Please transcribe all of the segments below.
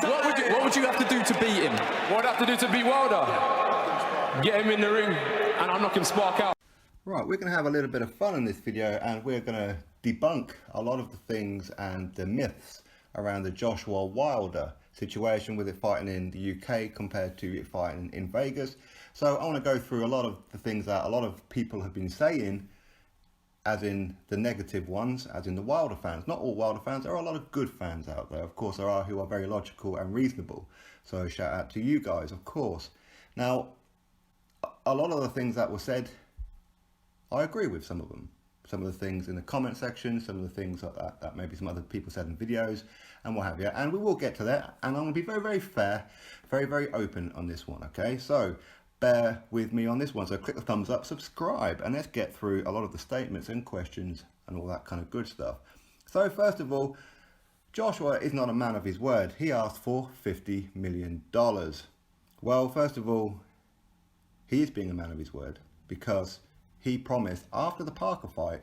What would you have to do to beat him? What would I have to do to beat Wilder? Get him in the ring and I'll knock him spark out. Right, we're going to have a little bit of fun in this video and we're going to debunk a lot of the things and the myths around the Joshua Wilder situation with it fighting in the UK compared to it fighting in Vegas. So I want to go through a lot of the things that a lot of people have been saying, as in the negative ones, as in the Wilder fans. Not all Wilder fans, there are a lot of good fans out there. Of course there are who are very logical and reasonable. So shout out to you guys, of course. Now, a lot of the things that were said, I agree with some of them. Some of the things in the comment section, some of the things that maybe some other people said in videos and what have you. And we will get to that. And I'm going to be very, very fair, very, very open on this one, okay? So bear with me on this one. So click the thumbs up, subscribe, and let's get through a lot of the statements and questions and all that kind of good stuff. So first of all, Joshua is not a man of his word. He asked for $50 million. Well, first of all, he is being a man of his word because he promised after the Parker fight,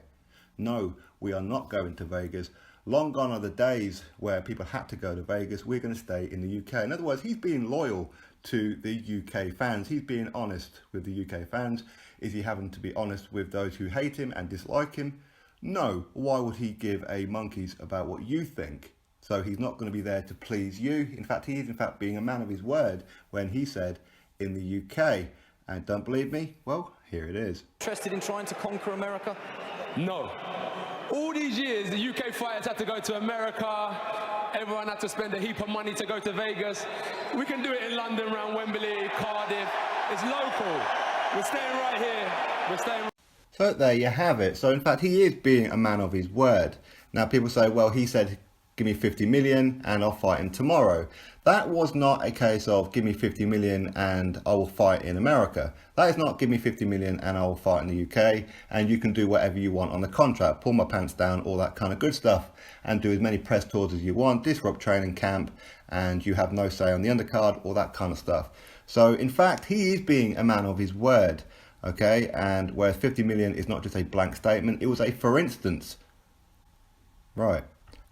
no, we are not going to Vegas. Long gone are the days where people had to go to Vegas. We're going to stay in the UK. In other words, he's being loyal to the UK fans. He's being honest with the UK fans. Is he having to be honest with those who hate him and dislike him? No. Why would he give a monkeys about what you think? So he's not going to be there to please you. In fact, he is in fact being a man of his word when he said in the UK. And don't believe me? Well, here it is. Interested in trying to conquer America? No. All these years, the UK fighters had to go to America. Everyone had to spend a heap of money to go to Vegas. We can do it in London, around Wembley, Cardiff. It's local. We're staying right here. We're staying. So there you have it. So in fact, he is being a man of his word. Now people say, well, he said, give me 50 million and I'll fight him tomorrow. That was not a case of give me 50 million and I will fight in America. That is not give me 50 million and I will fight in the UK and you can do whatever you want on the contract, pull my pants down, all that kind of good stuff, and do as many press tours as you want, disrupt training camp, and you have no say on the undercard, all that kind of stuff. So in fact, he is being a man of his word, okay? And whereas 50 million is not just a blank statement, it was a for instance. Right.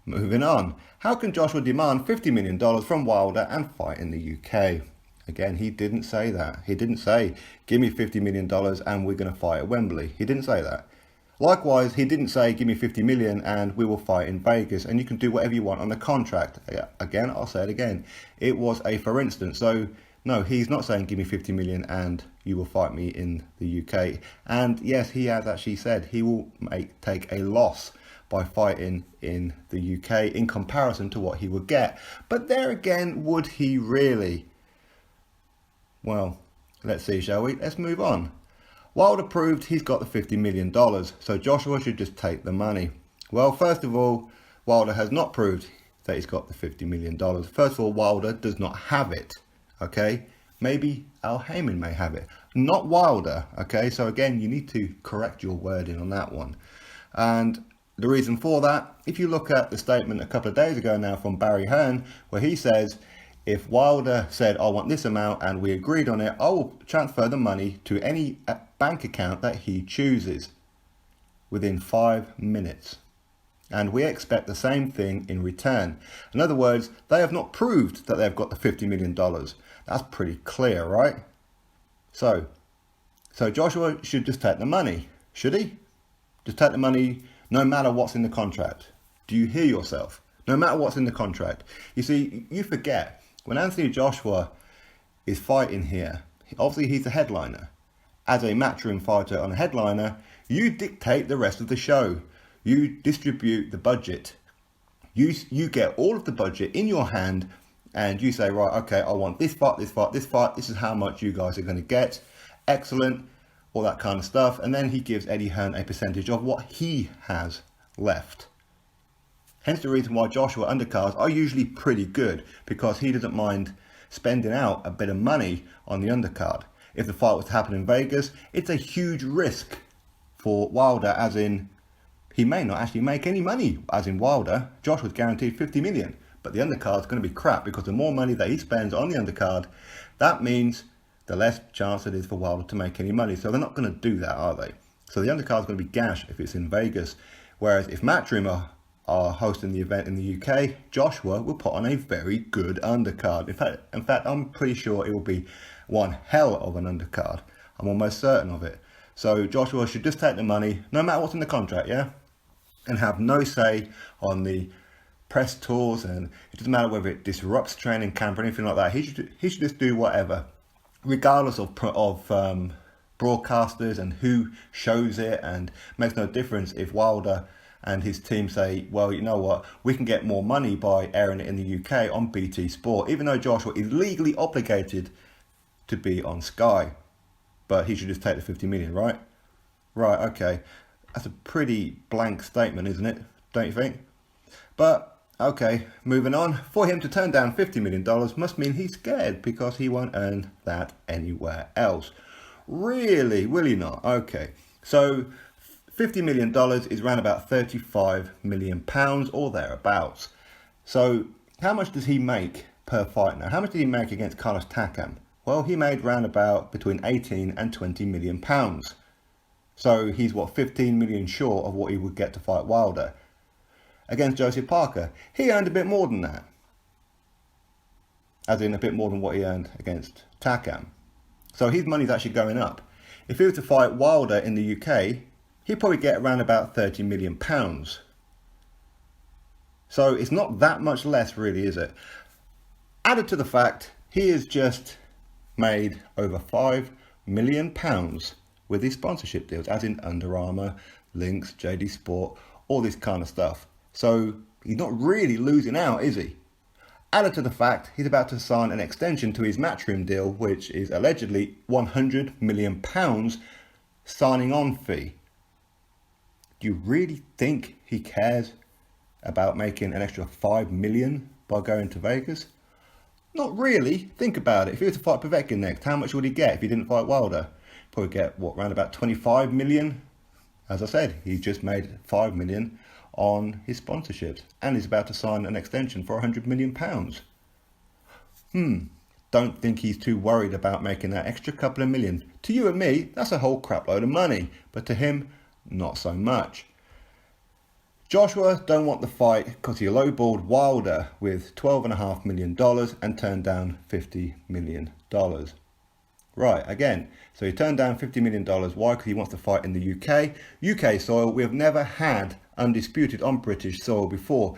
Moving on. How can Joshua demand $50 million from Wilder and fight in the UK? Again, he didn't say that. He didn't say, give me $50 million and we're going to fight at Wembley. He didn't say that. Likewise, he didn't say, give me 50 million and we will fight in Vegas and you can do whatever you want on the contract. Again, I'll say it again. It was a for instance. So no, he's not saying, give me 50 million and you will fight me in the UK. And yes, he has actually said he will take a loss by fighting in the UK in comparison to what he would get. But there again, would he really? Well, let's see, shall we? Let's move on. Wilder proved he's got the $50 million, so Joshua should just take the money. Well, first of all, Wilder has not proved that he's got the $50 million. First of all, Wilder does not have it, okay? Maybe Al Heyman may have it, not Wilder, okay? So again, you need to correct your wording on that one. And the reason for that, if you look at the statement a couple of days ago now from Barry Hearn, where he says, if Wilder said, I want this amount and we agreed on it, I will transfer the money to any bank account that he chooses within 5 minutes. And we expect the same thing in return. In other words, they have not proved that they've got the $50 million. That's pretty clear, right? So Joshua should just take the money. Should he? Just take the money no matter what's in the contract. Do you hear yourself? No matter what's in the contract. You see, you forget, when Anthony Joshua is fighting here, obviously he's the headliner. As a matchroom fighter on a headliner, you dictate the rest of the show. You distribute the budget. You get all of the budget in your hand and you say, right, okay, I want this fight, this fight, this fight. This is how much you guys are going to get. Excellent. All that kind of stuff, and then he gives Eddie Hearn a percentage of what he has left. Hence the reason why Joshua undercards are usually pretty good, because he doesn't mind spending out a bit of money on the undercard. If the fight was to happen in Vegas, it's a huge risk for Wilder, as in he may not actually make any money, as in Wilder. Joshua's guaranteed 50 million, but the undercard's going to be crap, because the more money that he spends on the undercard, that means the less chance it is for Wilder to make any money. So they're not going to do that, are they? So the undercard's going to be gash if it's in Vegas. Whereas if Matchroom are hosting the event in the UK, Joshua will put on a very good undercard. In fact, I'm pretty sure it will be one hell of an undercard. I'm almost certain of it. So Joshua should just take the money, no matter what's in the contract, yeah? And have no say on the press tours, and it doesn't matter whether it disrupts training camp or anything like that. He should just do whatever, regardless of broadcasters and who shows it, and makes no difference if Wilder and his team say, well, you know what, we can get more money by airing it in the UK on BT Sport, even though Joshua is legally obligated to be on Sky. But he should just take the 50 million, right? Right, okay. That's a pretty blank statement, isn't it? Don't you think? But, okay, moving on. For him to turn down $50 million must mean he's scared, because he won't earn that anywhere else. Really? Will he not? Okay. So $50 million is around about £35 million or thereabouts. So how much does he make per fight now? How much did he make against Carlos Takam? Well, he made round about between 18 and 20 million pounds. So he's 15 million short of what he would get to fight Wilder. Against Joseph Parker, he earned a bit more than that. As in a bit more than what he earned against Takam. So his money's actually going up. If he were to fight Wilder in the UK, he'd probably get around about 30 million pounds. So it's not that much less, really, is it? Added to the fact, he has just made over 5 million pounds with his sponsorship deals, as in Under Armour, Lynx, JD Sport, all this kind of stuff. So he's not really losing out, is he? Added to the fact, he's about to sign an extension to his Matchroom deal, which is allegedly £100 million signing on fee. Do you really think he cares about making an extra 5 million by going to Vegas? Not really. Think about it. If he were to fight Povetkin next, how much would he get if he didn't fight Wilder? Probably get, around about 25 million? As I said, he's just made 5 million on his sponsorships, and he's about to sign an extension for £100 million. Don't think he's too worried about making that extra couple of million. To you and me, that's a whole crap load of money, but to him, not so much. Joshua don't want the fight because he lowballed Wilder with $12.5 million and turned down $50 million. Right, again, so he turned down $50 million. Why? Because he wants to fight in the UK. UK soil, we have never had undisputed on British soil before.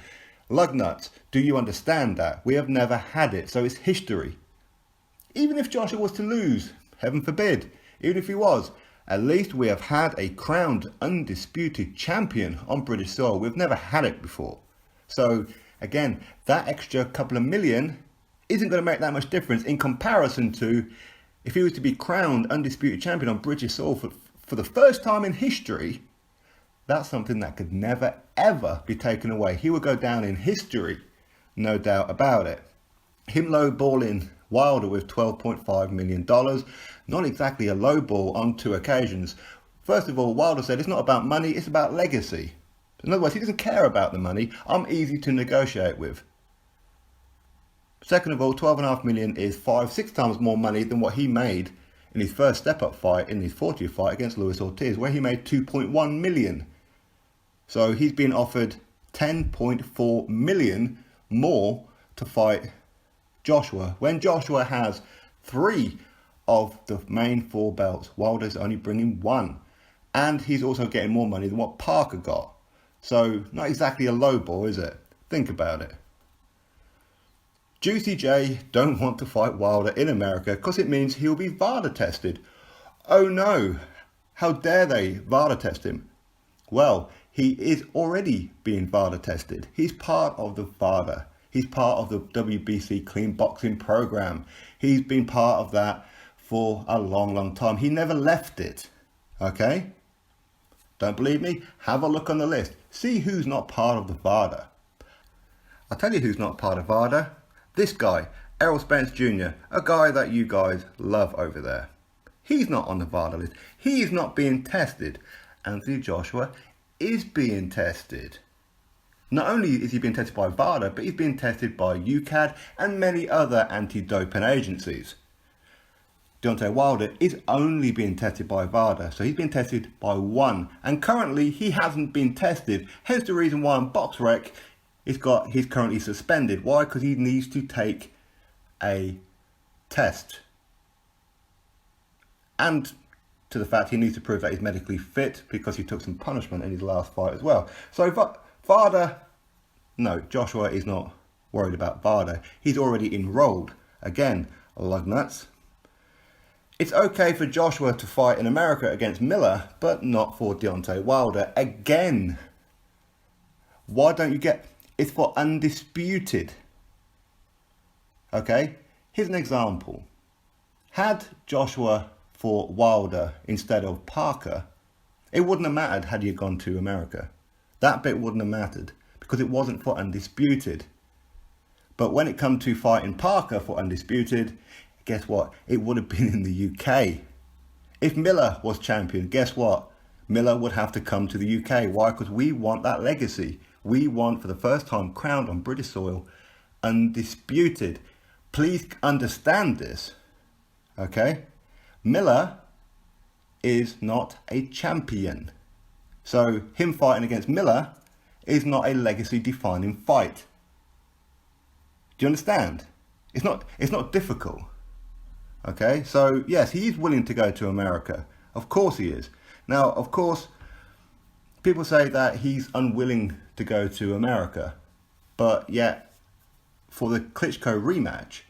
Lugnuts, do you understand that? We have never had it, so it's history. Even if Joshua was to lose, heaven forbid, even if he was, at least we have had a crowned undisputed champion on British soil. We've never had it before. So again, that extra couple of million isn't going to make that much difference in comparison to if he was to be crowned undisputed champion on British soil for the first time in history. That's something that could never ever be taken away. He would go down in history, no doubt about it. Him lowballing Wilder with $12.5 million, not exactly a lowball on two occasions. First of all, Wilder said it's not about money, it's about legacy. In other words, he doesn't care about the money. I'm easy to negotiate with. Second of all, $12.5 million is 5-6 times more money than what he made in his first step-up fight, in his 40th fight against Luis Ortiz, where he made $2.1 million. So he's been offered $10.4 million more to fight Joshua, when Joshua has 3 of the main 4 belts. Wilder's only bringing 1. And he's also getting more money than what Parker got. So not exactly a low ball, is it? Think about it. Juicy J don't want to fight Wilder in America because it means he'll be VADA tested. Oh no, how dare they VADA test him? Well, he is already being VADA tested. He's part of the VADA. He's part of the WBC clean boxing program. He's been part of that for a long, long time. He never left it. Okay? Don't believe me? Have a look on the list. See who's not part of the VADA. I'll tell you who's not part of VADA. This guy, Errol Spence Jr., a guy that you guys love over there. He's not on the VADA list. He's not being tested. Anthony Joshua is being tested. Not only is he being tested by VADA, but he's being tested by UKAD and many other anti-doping agencies. Deontay Wilder is only being tested by VADA. So he's been tested by one. And currently he hasn't been tested. Hence the reason why on BoxRec he's currently suspended. Why? Because he needs to take a test. And to the fact he needs to prove that he's medically fit because he took some punishment in his last fight as well. So VADA, no, Joshua is not worried about VADA. He's already enrolled. Again, lug nuts. It's okay for Joshua to fight in America against Miller, but not for Deontay Wilder. Again, why don't you get... It's for undisputed. Okay? Here's an example. Had Joshua fought Wilder instead of Parker, it wouldn't have mattered had he gone to America. That bit wouldn't have mattered because it wasn't for undisputed. But when it come to fighting Parker for undisputed, guess what? It would have been in the UK. If Miller was champion, guess what? Miller would have to come to the UK. Why? Because we want that legacy. We want, for the first time, crowned on British soil, undisputed. Please understand this. Okay? Miller is not a champion. So him fighting against Miller is not a legacy defining fight. Do you understand? It's not difficult. Okay, so yes, he is willing to go to America. Of course he is. Now, of course, people say that he's unwilling to go to America, but yet for the Klitschko rematch,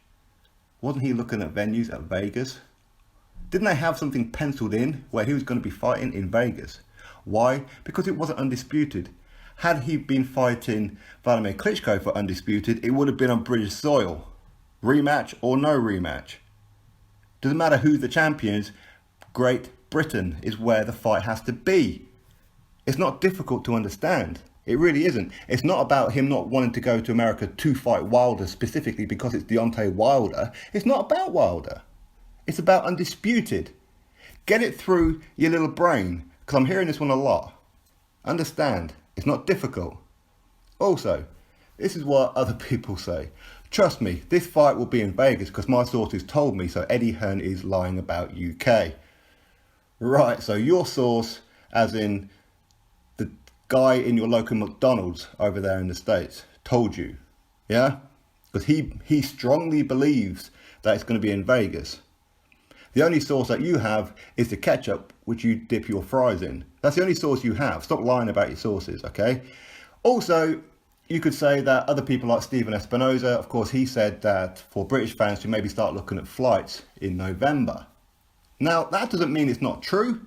wasn't he looking at venues at Vegas? Didn't they have something penciled in where he was going to be fighting in Vegas? Why? Because it wasn't undisputed. Had he been fighting Vladimir Klitschko for undisputed, it would have been on British soil. Rematch or no rematch. Doesn't matter who the champion is, Great Britain is where the fight has to be. It's not difficult to understand. It really isn't. It's not about him not wanting to go to America to fight Wilder specifically because it's Deontay Wilder. It's not about Wilder. It's about undisputed. Get it through your little brain, because I'm hearing this one a lot. Understand, it's not difficult. Also, this is what other people say. Trust me, this fight will be in Vegas because my sources told me, so Eddie Hearn is lying about UK. Right, so your source, as in the guy in your local McDonald's over there in the States, told you, yeah? Because he strongly believes that it's going to be in Vegas. The only source that you have is the ketchup, which you dip your fries in. That's the only source you have. Stop lying about your sources, okay? Also, you could say that other people like Stephen Espinoza, of course, he said that for British fans to maybe start looking at flights in November. Now, that doesn't mean it's not true,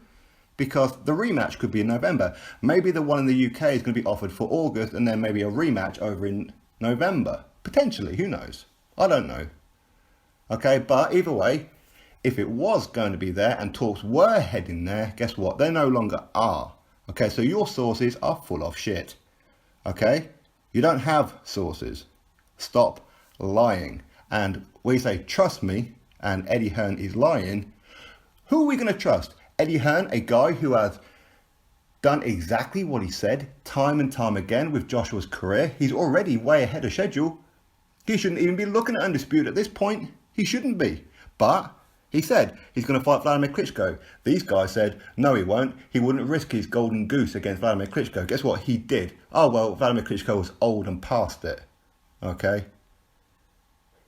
because the rematch could be in November. Maybe the one in the UK is going to be offered for August, and then maybe a rematch over in November. Potentially, who knows? I don't know. Okay, but either way, if it was going to be there and talks were heading there, guess what? They no longer are. Okay, so your sources are full of shit. Okay? You don't have sources. Stop lying. And we say, trust me, and Eddie Hearn is lying. Who are we going to trust? Eddie Hearn, a guy who has done exactly what he said time and time again with Joshua's career. He's already way ahead of schedule. He shouldn't even be looking at undisputed at this point. He shouldn't be. But he said he's going to fight Vladimir Klitschko. These guys said, no, he won't. He wouldn't risk his golden goose against Vladimir Klitschko. Guess what? He did. Oh, well, Vladimir Klitschko was old and past it. Okay.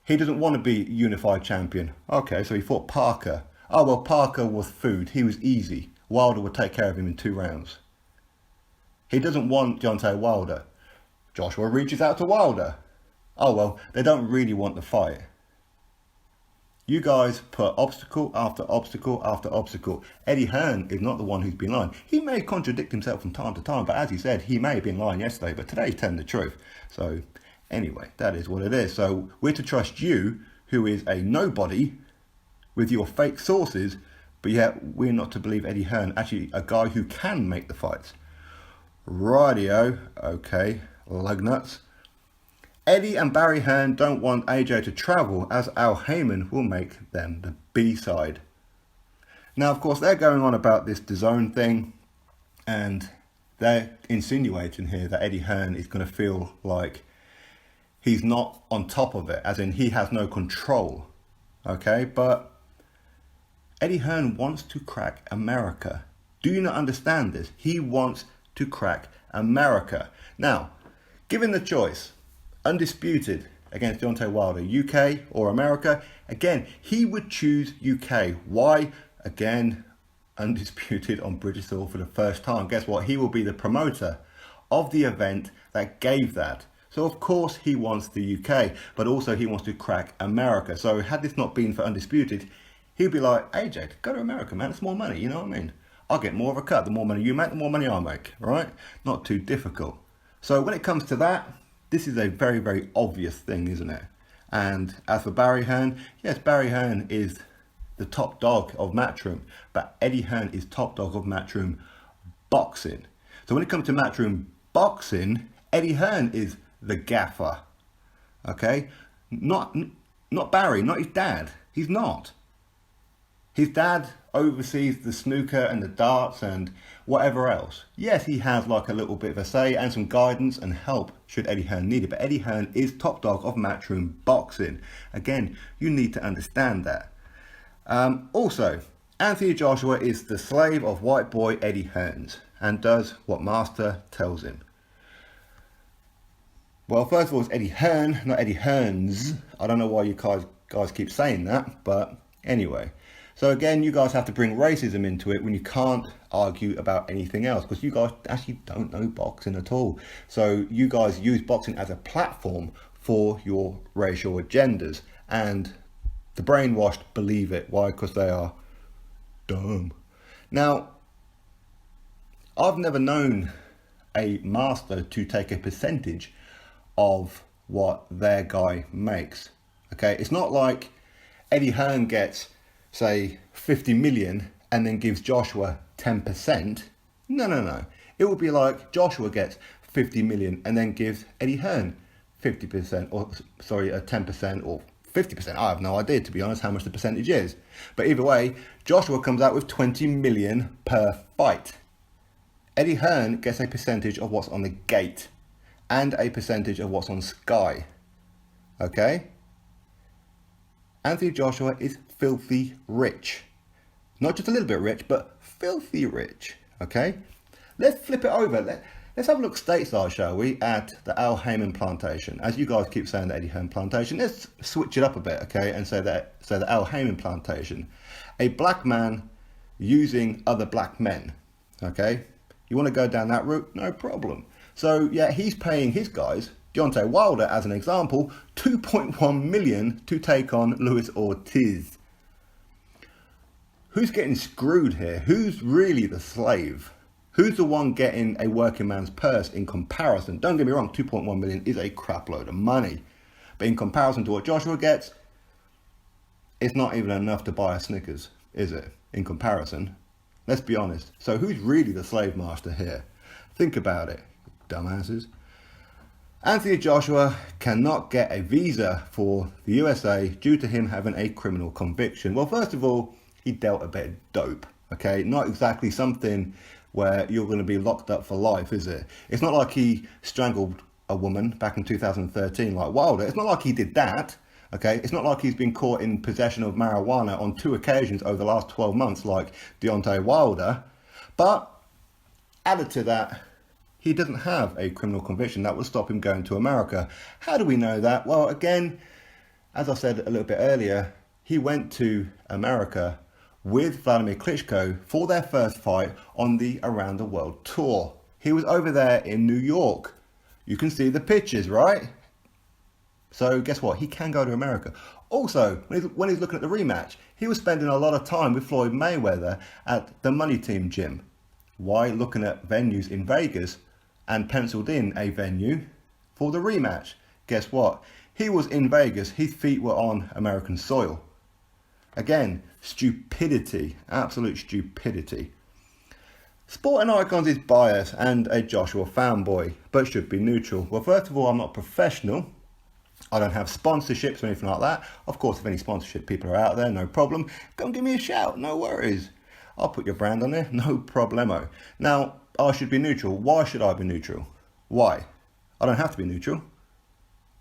He doesn't want to be unified champion. Okay, so he fought Parker. Oh, well, Parker was food. He was easy. Wilder would take care of him in 2 rounds. He doesn't want Deontay Wilder. Joshua reaches out to Wilder. Oh, well, they don't really want the fight. You guys put obstacle after obstacle after obstacle. Eddie Hearn is not the one who's been lying. He may contradict himself from time to time, but as he said, he may have been lying yesterday, but today he's telling the truth. So anyway, that is what it is. So we're to trust you, who is a nobody, with your fake sources, but yet we're not to believe Eddie Hearn, actually a guy who can make the fights. Rightio, okay, lug nuts. Eddie and Barry Hearn don't want AJ to travel, as Al Heyman will make them the B-side. Now, of course, they're going on about this DAZN thing, and they're insinuating here that Eddie Hearn is going to feel like he's not on top of it, as in he has no control. Okay, but Eddie Hearn wants to crack America. Do you not understand this? He wants to crack America. Now, given the choice, undisputed against Deontay Wilder, UK or America, again, he would choose UK. Why? Again, undisputed on British soil for the first time. Guess what? He will be the promoter of the event that gave that. So of course he wants the UK, but also he wants to crack America. So had this not been for undisputed, he'd be like, hey Jake, go to America, man, it's more money, you know what I mean? I'll get more of a cut. The more money you make, the more money I make, right? Not too difficult. So when it comes to that, this is a very, very obvious thing, isn't it? And as for Barry Hearn, yes, Barry Hearn is the top dog of Matchroom, but Eddie Hearn is top dog of Matchroom boxing. So when it comes to Matchroom boxing, Eddie Hearn is the gaffer, okay? Not Barry, not his dad. He's not. His dad oversees the snooker and the darts and whatever else. Yes, he has like a little bit of a say and some guidance and help should Eddie Hearn need it. But Eddie Hearn is top dog of Matchroom boxing. Again, you need to understand that. Also, Anthony Joshua is the slave of white boy Eddie Hearns and does what master tells him. Well, first of all, it's Eddie Hearn, not Eddie Hearns. I don't know why you guys keep saying that, but anyway. So again, you guys have to bring racism into it when you can't argue about anything else, because you guys actually don't know boxing at all. So you guys use boxing as a platform for your racial agendas, and the brainwashed believe it. Why? Because they are dumb. Now, I've never known a master to take a percentage of what their guy makes. Okay, it's not like Eddie Hearn gets, say, 50 million and then gives Joshua 10%. No. It would be like Joshua gets 50 million and then gives Eddie Hearn 50%, or sorry, 10% or 50%. I have no idea, to be honest, how much the percentage is. But either way, Joshua comes out with 20 million per fight. Eddie Hearn gets a percentage of what's on the gate and a percentage of what's on Sky. Okay? Anthony Joshua is filthy rich. Not just a little bit rich, but filthy rich. Okay? Let's flip it over. Let's have a look stateside, shall we, at the Al Heyman plantation. As you guys keep saying the Eddie Hearn plantation, let's switch it up a bit, okay, and say the Al Heyman plantation. A black man using other black men. Okay? You want to go down that route? No problem. So, yeah, he's paying his guys, Deontay Wilder, as an example, 2.1 million to take on Luis Ortiz. Who's getting screwed here? Who's really the slave? Who's the one getting a working man's purse in comparison? Don't get me wrong, 2.1 million is a crap load of money. But in comparison to what Joshua gets, it's not even enough to buy a Snickers, is it? In comparison. Let's be honest. So who's really the slave master here? Think about it, dumbasses. Anthony Joshua cannot get a visa for the USA due to him having a criminal conviction. Well, first of all, he dealt a bit of dope, okay? Not exactly something where you're going to be locked up for life, is it? It's not like he strangled a woman back in 2013 like Wilder. It's not like he did that, okay? It's not like he's been caught in possession of marijuana on 2 occasions over the last 12 months like Deontay Wilder. But added to that, he doesn't have a criminal conviction that would stop him going to America. How do we know that? Well, again, as I said a little bit earlier, he went to America with Vladimir Klitschko for their first fight on the Around the World tour. He was over there in New York. You can see the pictures, right? So guess what? He can go to America. Also, when he's looking at the rematch, he was spending a lot of time with Floyd Mayweather at the Money Team gym. Why? Looking at venues in Vegas and penciled in a venue for the rematch. Guess what? He was in Vegas. His feet were on American soil. Again, stupidity, absolute stupidity. Sporting Icons is biased and a Joshua fanboy, but should be neutral. Well, first of all, I'm not professional. I don't have sponsorships or anything like that. Of course, if any sponsorship people are out there, no problem. Come give me a shout, no worries. I'll put your brand on there, no problemo. Now, I should be neutral. Why should I be neutral? Why? I don't have to be neutral.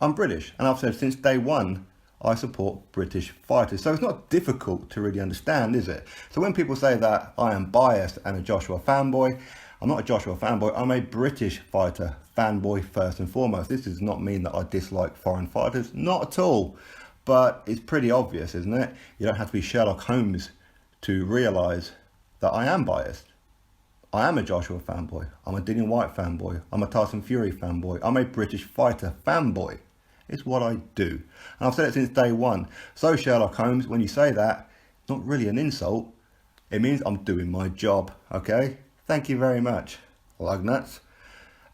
I'm British, and I've said since day one I support British fighters. So it's not difficult to really understand, is it? So when people say that I am biased and a Joshua fanboy, I'm not a Joshua fanboy, I'm a British fighter fanboy first and foremost. This does not mean that I dislike foreign fighters, not at all. But it's pretty obvious, isn't it? You don't have to be Sherlock Holmes to realise that I am biased. I am a Joshua fanboy, I'm a Dillian Whyte fanboy, I'm a Tyson Fury fanboy, I'm a British fighter fanboy. It's what I do. And I've said it since day one. So Sherlock Holmes, when you say that, it's not really an insult. It means I'm doing my job, okay? Thank you very much, lug nuts.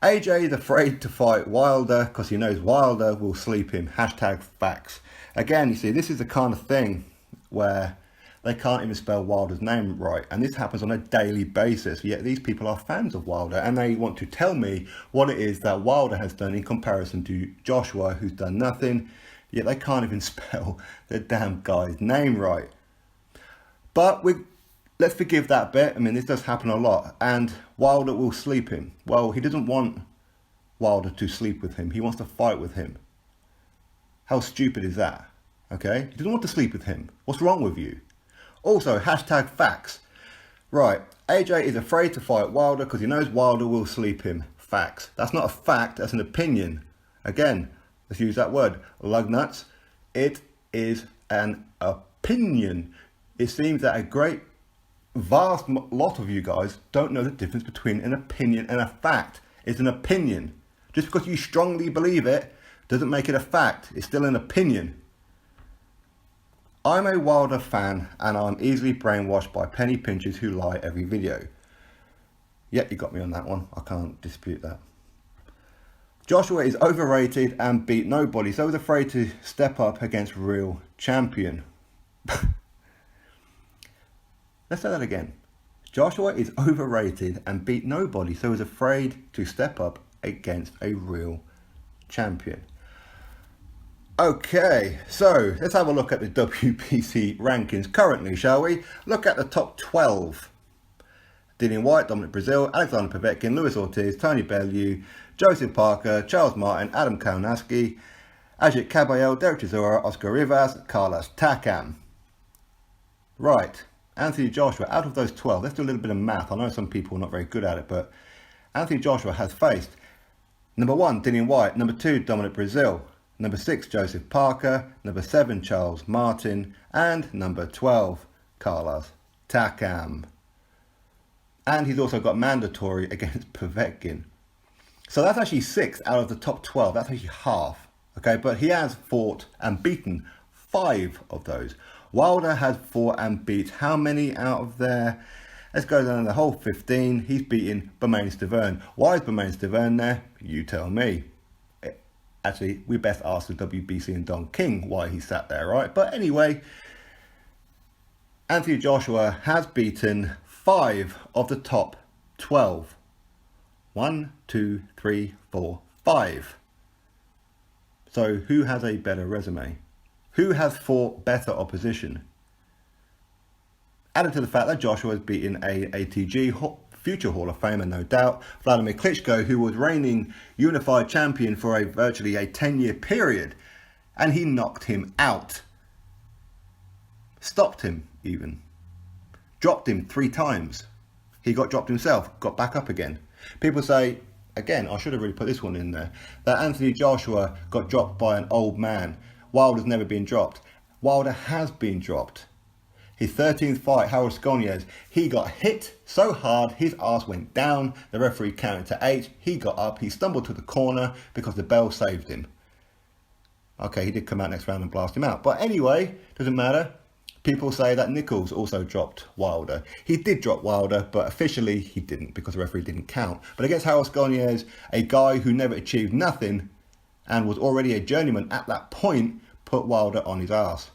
AJ is afraid to fight Wilder because he knows Wilder will sleep him. Hashtag facts. Again, you see, this is the kind of thing where they can't even spell Wilder's name right. And this happens on a daily basis. Yet these people are fans of Wilder and they want to tell me what it is that Wilder has done in comparison to Joshua, who's done nothing. Yet they can't even spell the damn guy's name right. But let's forgive that bit. I mean, this does happen a lot. And Wilder will sleep him. Well, he doesn't want Wilder to sleep with him. He wants to fight with him. How stupid is that? Okay? He doesn't want to sleep with him. What's wrong with you? Also, hashtag facts. Right, AJ is afraid to fight Wilder because he knows Wilder will sleep him. Facts. That's not a fact, that's an opinion. Again, let's use that word. Lug nuts. It is an opinion. It seems that a vast lot of you guys don't know the difference between an opinion and a fact. It's an opinion. Just because you strongly believe it doesn't make it a fact. It's still an opinion. I'm a Wilder fan and I'm easily brainwashed by penny pinchers who lie every video. Yep, you got me on that one. I can't dispute that. Joshua is overrated and beat nobody, so he's afraid to step up against real champion. Let's say that again. Joshua is overrated and beat nobody, so he's afraid to step up against a real champion. Okay, so let's have a look at the WBC rankings currently, shall we? Look at the top 12. Dillian Whyte, Dominic Brazil, Alexander Povetkin, Luis Ortiz, Tony Bellew, Joseph Parker, Charles Martin, Adam Kalinowski, Ajit Kabayel, Derek Chisora, Oscar Rivas, Carlos Takam. Right, Anthony Joshua, out of those 12, let's do a little bit of math. I know some people are not very good at it, but Anthony Joshua has faced number 1, Dillian Whyte, number 2, Dominic Brazil, number 6, Joseph Parker, number 7, Charles Martin, and number 12, Carlos Takam. And he's also got mandatory against Povetkin. So that's actually 6 out of the top 12. That's actually half. Okay, but he has fought and beaten 5 of those. Wilder has fought and beat how many out of there? Let's go down the whole 15. He's beaten Bermane Stiverne. Why is Bermane Stiverne there? You tell me. Actually, we best ask the WBC and Don King why he sat there, right? But anyway, Anthony Joshua has beaten 5 of the top 12. 1, 2, 3, 4, 5. So who has a better resume? Who has fought better opposition? Added to the fact that Joshua has beaten a ATG future Hall of Famer, no doubt, Vladimir Klitschko, who was reigning unified champion for virtually a 10-year period, and he knocked him out. Stopped him even. Dropped him 3 times. He got dropped himself, got back up again. People say, again, I should have really put this one in there, that Anthony Joshua got dropped by an old man. Wilder's never been dropped. Wilder has been dropped. His 13th fight, Harold Scolniers, he got hit so hard his ass went down. The referee counted to 8. He got up, he stumbled to the corner because the bell saved him. Okay, he did come out next round and blast him out. But anyway, doesn't matter. People say that Nichols also dropped Wilder. He did drop Wilder, but officially he didn't because the referee didn't count. But against Harold Scolniers, a guy who never achieved nothing and was already a journeyman at that point, put Wilder on his ass.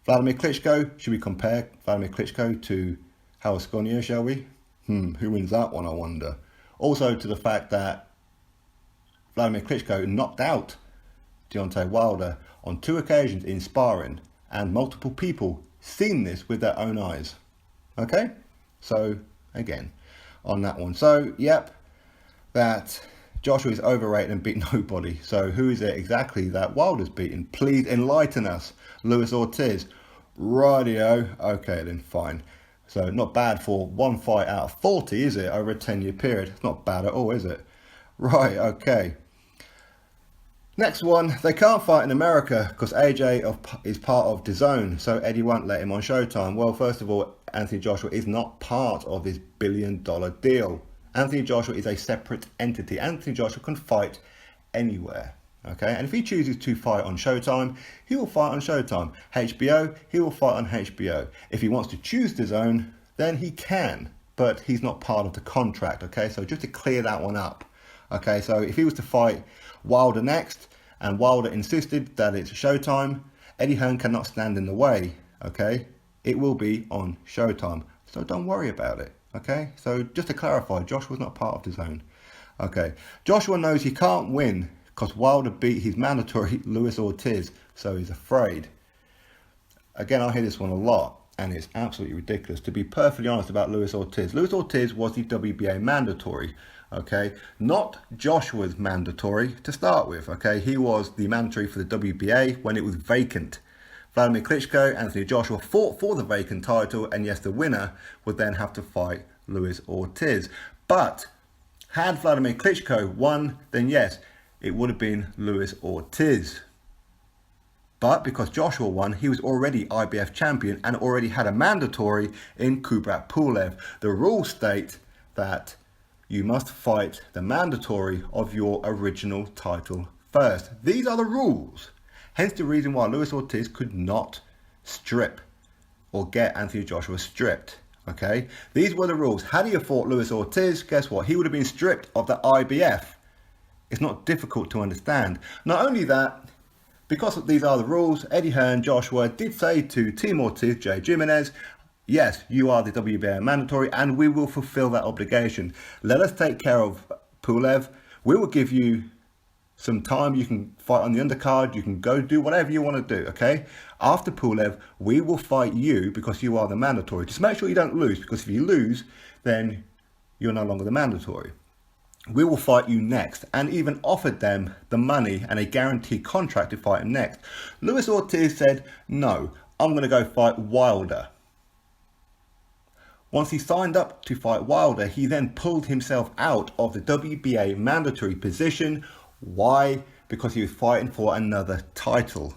Vladimir Klitschko, should we compare Vladimir Klitschko to Harold Scolniers, shall we? Who wins that one, I wonder. Also to the fact that Vladimir Klitschko knocked out Deontay Wilder on 2 occasions in sparring, and multiple people seen this with their own eyes. Okay? So, again, on that one. So, yep, that Joshua is overrated and beat nobody. So who is it exactly that Wilder's beaten? Please enlighten us. Luis Ortiz. Rightio. Okay then, fine. So not bad for one fight out of 40, is it? Over a 10-year period. It's not bad at all, is it? Right, okay. Next one, they can't fight in America because AJ is part of DAZN, so Eddie won't let him on Showtime. Well, first of all, Anthony Joshua is not part of this billion-dollar deal. Anthony Joshua is a separate entity. Anthony Joshua can fight anywhere, okay? And if he chooses to fight on Showtime, he will fight on Showtime. HBO, he will fight on HBO. If he wants to choose DAZN, then he can, but he's not part of the contract, okay? So just to clear that one up, okay? So if he was to fight Wilder next, and Wilder insisted that it's Showtime, Eddie Hearn cannot stand in the way, okay? It will be on Showtime, so don't worry about it, okay? So just to clarify, Joshua's not part of DAZN, okay? Joshua knows he can't win because Wilder beat his mandatory Luis Ortiz, so he's afraid. Again, I hear this one a lot, and it's absolutely ridiculous. To be perfectly honest about Luis Ortiz, Luis Ortiz was the WBA mandatory, okay, not Joshua's mandatory to start with, okay. He was the mandatory for the WBA when it was vacant. Vladimir Klitschko, Anthony Joshua fought for the vacant title, and yes, the winner would then have to fight Luis Ortiz. But had Vladimir Klitschko won, then yes, it would have been Luis Ortiz. But because Joshua won, he was already IBF champion and already had a mandatory in Kubrat Pulev. The rules state that you must fight the mandatory of your original title first. These are the rules. Hence the reason why Luis Ortiz could not strip or get Anthony Joshua stripped. Okay, these were the rules. Had he fought Luis Ortiz, guess what? He would have been stripped of the IBF. It's not difficult to understand. Not only that, because these are the rules, Eddie Hearn, Joshua did say to Team Ortiz, Jay Jimenez, yes, you are the WBA mandatory and we will fulfill that obligation. Let us take care of Pulev. We will give you some time. You can fight on the undercard. You can go do whatever you want to do, okay? After Pulev, we will fight you because you are the mandatory. Just make sure you don't lose, because if you lose, then you're no longer the mandatory. We will fight you next, and even offered them the money and a guaranteed contract to fight him next. Luis Ortiz said, no, I'm going to go fight Wilder. Once he signed up to fight Wilder, he then pulled himself out of the WBA mandatory position. Why? Because he was fighting for another title.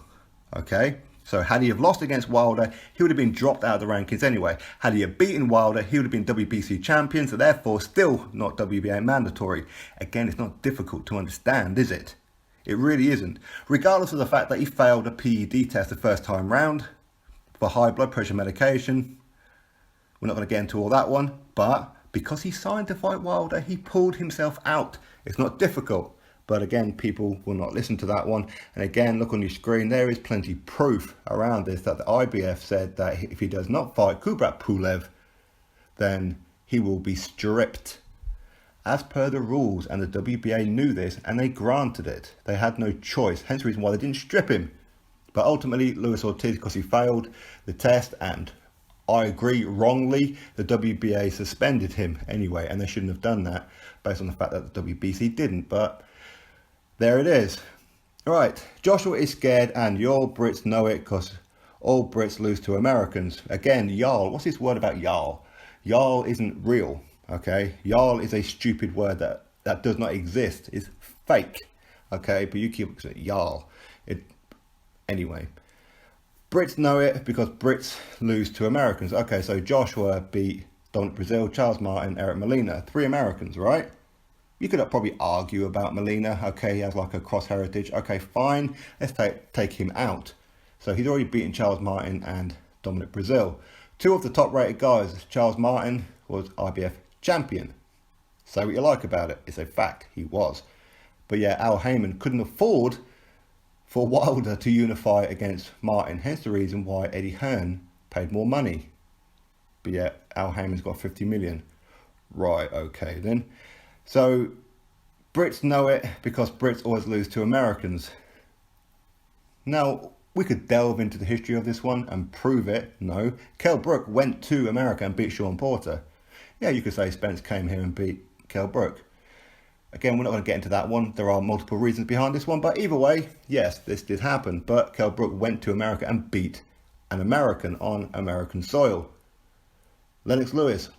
Okay? So had he have lost against Wilder, he would have been dropped out of the rankings anyway. Had he have beaten Wilder, he would have been WBC champion, so therefore still not WBA mandatory. Again, it's not difficult to understand, is it? It really isn't. Regardless of the fact that he failed a PED test the first time round for high blood pressure medication. We're not going to get into all that one, but because he signed to fight Wilder, he pulled himself out. It's not difficult. But again, people will not listen to that one. And again, look on your screen, there is plenty proof around this that the IBF said that if he does not fight Kubrat Pulev, then he will be stripped as per the rules. And the WBA knew this and they granted it. They had no choice, hence the reason why they didn't strip him. But ultimately, Luis Ortiz, because he failed the test, and I agree, wrongly, the WBA suspended him anyway, and they shouldn't have done that based on the fact that the WBC didn't. But there it is. Right, Joshua is scared, and y'all Brits know it because all Brits lose to Americans. Again, y'all, what's this word about y'all? Y'all isn't real, okay? Y'all is a stupid word that does not exist. It's fake, okay? But you keep saying y'all. Anyway, Brits know it because Brits lose to Americans. Okay, so Joshua beat Dominic Brazil, Charles Martin, Eric Molina. 3 Americans, right? You could probably argue about Molina. Okay, he has like a cross heritage. Okay, fine. Let's take him out. So he's already beaten Charles Martin and Dominic Brazil. 2 of the top rated guys. Charles Martin was IBF champion. Say what you like about it. It's a fact. He was. But yeah, Al Heyman couldn't afford for Wilder to unify against Martin. Hence the reason why Eddie Hearn paid more money. But yeah, Al Heyman's got 50 million. Right, okay then. So Brits know it because Brits always lose to Americans. Now, we could delve into the history of this one and prove it. No. Kell Brook went to America and beat Sean Porter. Yeah, you could say Spence came here and beat Kell Brook. Again, we're not going to get into that one. There are multiple reasons behind this one, but either way, yes, this did happen. But Kell Brook went to America and beat an American on American soil. Lennox Lewis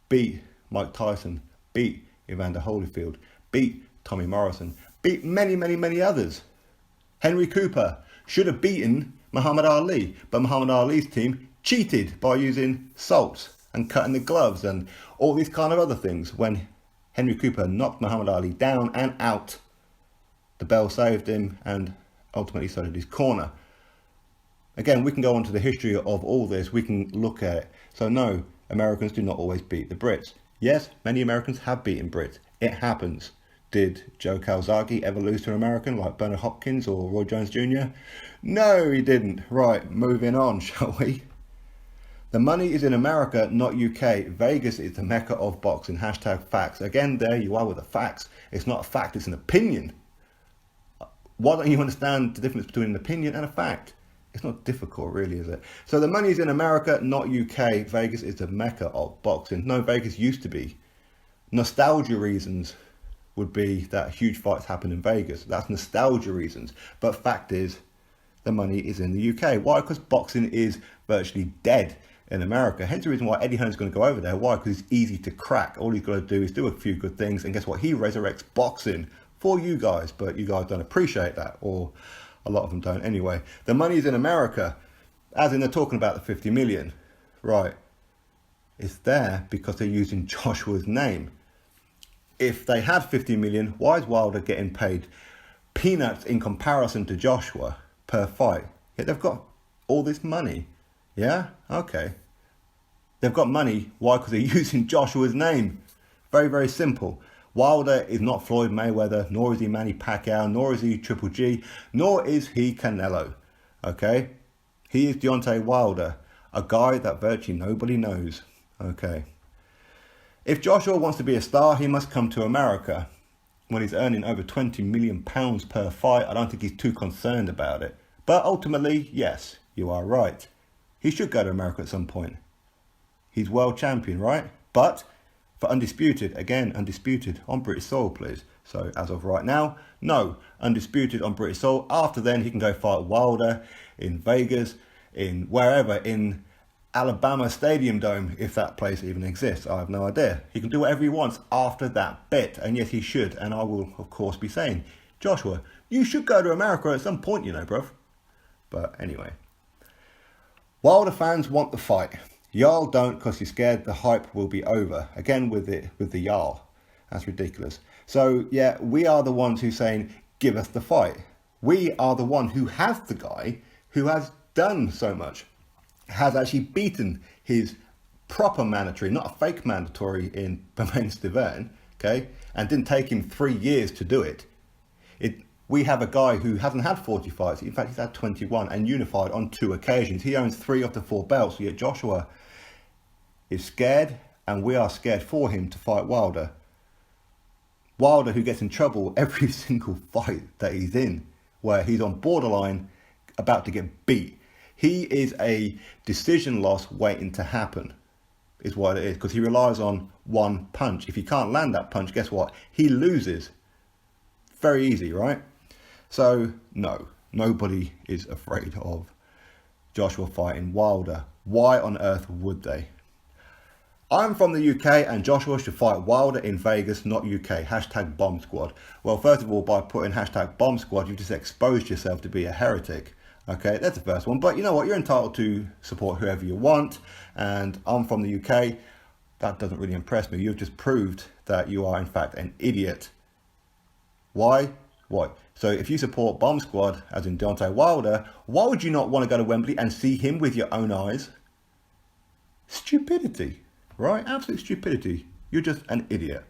beat Mike Tyson, beat Evander Holyfield, beat Tommy Morrison, beat many, many, many others. Henry Cooper should have beaten Muhammad Ali, but Muhammad Ali's team cheated by using salts and cutting the gloves and all these kind of other things. When Henry Cooper knocked Muhammad Ali down and out, the bell saved him, and ultimately so did his corner. Again, we can go on to the history of all this. We can look at it. So no, Americans do not always beat the Brits. Yes, many Americans have beaten Brits. It happens. Did Joe Calzaghe ever lose to an American like Bernard Hopkins or Roy Jones Jr.? No, he didn't. Right, moving on, shall we? The money is in America, not UK. Vegas is the mecca of boxing. Hashtag facts. Again, there you are with the facts. It's not a fact, it's an opinion. Why don't you understand the difference between an opinion and a fact? It's not difficult, really, is it? So the money is in America, not UK. Vegas is the mecca of boxing. No, Vegas used to be. Nostalgia reasons would be that huge fights happen in Vegas. That's nostalgia reasons. But fact is, the money is in the UK. Why? Because boxing is virtually dead in America. Hence the reason why Eddie Hearn's going to go over there. Why? Because it's easy to crack. All he's got to do is do a few good things, and guess what? He resurrects boxing for you guys, but you guys don't appreciate that, or a lot of them don't anyway. The money's in America, as in they're talking about the 50 million. Right. It's there because they're using Joshua's name. If they had 50 million, why is Wilder getting paid peanuts in comparison to Joshua per fight? Yet they've got all this money. Yeah? Okay. They've got money. Why? Because they're using Joshua's name. Very, very simple. Wilder is not Floyd Mayweather, nor is he Manny Pacquiao, nor is he Triple G, nor is he Canelo. Okay? He is Deontay Wilder, a guy that virtually nobody knows. Okay. If Joshua wants to be a star, he must come to America. When he's earning over £20 million per fight, I don't think he's too concerned about it. But ultimately, yes, you are right. He should go to America at some point. He's world champion, right? But for undisputed, again, undisputed on British soil, please. So as of right now, no, undisputed on British soil. After then, he can go fight Wilder in Vegas, in wherever, in Alabama Stadium Dome, if that place even exists. I have no idea. He can do whatever he wants after that bit. And yes, he should. And I will, of course, be saying, Joshua, you should go to America at some point, you know, bruv. But anyway. Wilder fans want the fight. Y'all don't because you're scared the hype will be over. Again, with the y'all. That's ridiculous. So, yeah, we are the ones who saying, give us the fight. We are the one who has the guy who has done so much. Has actually beaten his proper mandatory, not a fake mandatory in Bermane Stiverne, okay? And didn't take him 3 years to do it. We have a guy who hasn't had 40 fights. In fact, he's had 21 and unified on 2 occasions. He owns 3 of the 4 belts, yet Joshua is scared, and we are scared for him to fight Wilder. Wilder, who gets in trouble every single fight that he's in, where he's on borderline about to get beat. He is a decision loss waiting to happen, is what it is, because he relies on one punch. If he can't land that punch, guess what? He loses. Very easy, right? So, no, nobody is afraid of Joshua fighting Wilder. Why on earth would they? I'm from the UK and Joshua should fight Wilder in Vegas, not UK. Hashtag bomb squad. Well, first of all, by putting hashtag bomb squad, you've just exposed yourself to be a heretic. Okay, that's the first one. But you know what? You're entitled to support whoever you want. And I'm from the UK. That doesn't really impress me. You've just proved that you are, in fact, an idiot. Why? Why? So if you support Bomb Squad, as in Deontay Wilder, why would you not want to go to Wembley and see him with your own eyes? Stupidity, right? Absolute stupidity. You're just an idiot.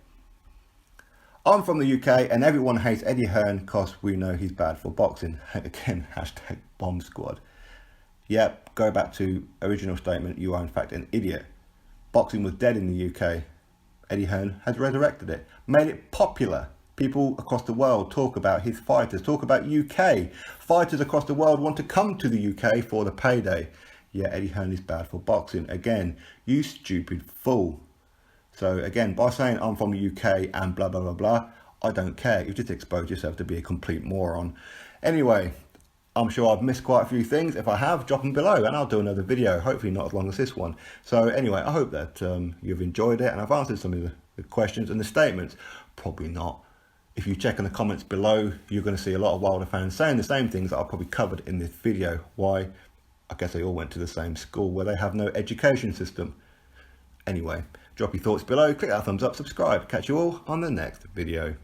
I'm from the UK and everyone hates Eddie Hearn because we know he's bad for boxing. Again, hashtag Bomb Squad. Yep, go back to original statement. You are in fact an idiot. Boxing was dead in the UK. Eddie Hearn has resurrected it, made it popular. People across the world talk about his fighters, talk about UK. Fighters across the world want to come to the UK for the payday. Yeah, Eddie Hearn is bad for boxing. Again, you stupid fool. So again, by saying I'm from the UK and blah, blah, blah, blah, I don't care. You've just exposed yourself to be a complete moron. Anyway, I'm sure I've missed quite a few things. If I have, drop them below and I'll do another video, hopefully not as long as this one. So anyway, I hope that you've enjoyed it and I've answered some of the questions and the statements. Probably not. If you check in the comments below, you're going to see a lot of Wilder fans saying the same things that I've probably covered in this video. Why? I guess they all went to the same school where they have no education system. Anyway, drop your thoughts below, click that thumbs up, subscribe. Catch you all on the next video.